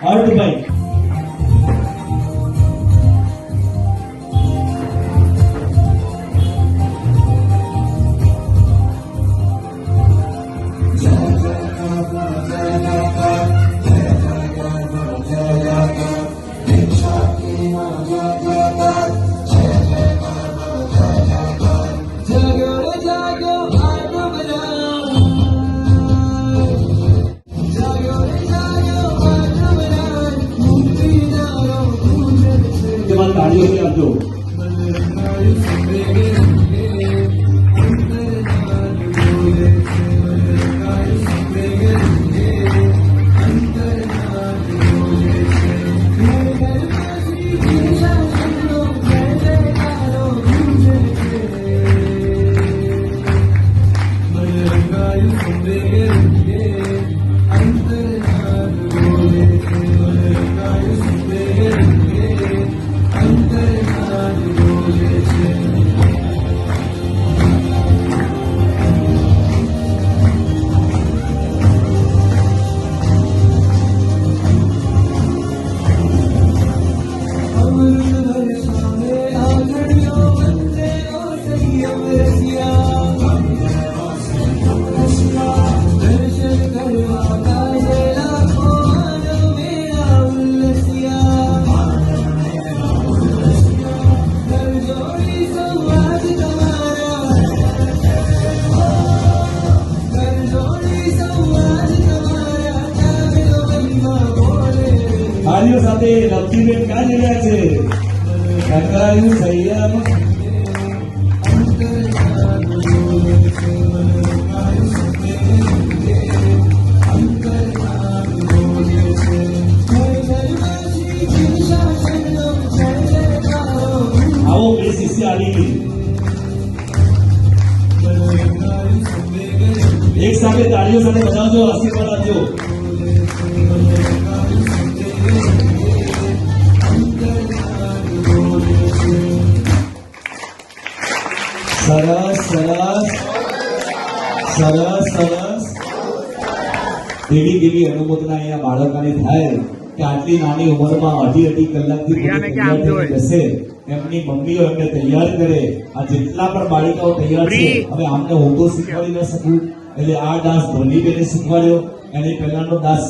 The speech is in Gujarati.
હાર્દભાઈ તાળીઓથી આપજો. તાળીઓ સાથે લક્ષ્મીબેન ક્યાં જઈ રહ્યા છે? ટકરાયું સંયમ આવો બે શિષ્ય આવી ગઈ. એક સાથે તાળીઓ સાથે બજાવજો, આશીર્વાદ આપજો. સરસ સરસ સરસ સરસ. એવી અનુમોદના અહીંયા બાળકોને થાય કે આટલી નાની ઉંમરમાં અઢી કલાકથી જશે. એમની મમ્મીઓ એમને તૈયાર કરે. આ જેટલા પણ બાળિકાઓ તૈયાર છે, હવે આમને હું તો શીખવાડી ન શકું, એટલે આ ડાન્સ ધોનીબેને શીખવાડ્યો. એની પહેલાનો ડાન્સ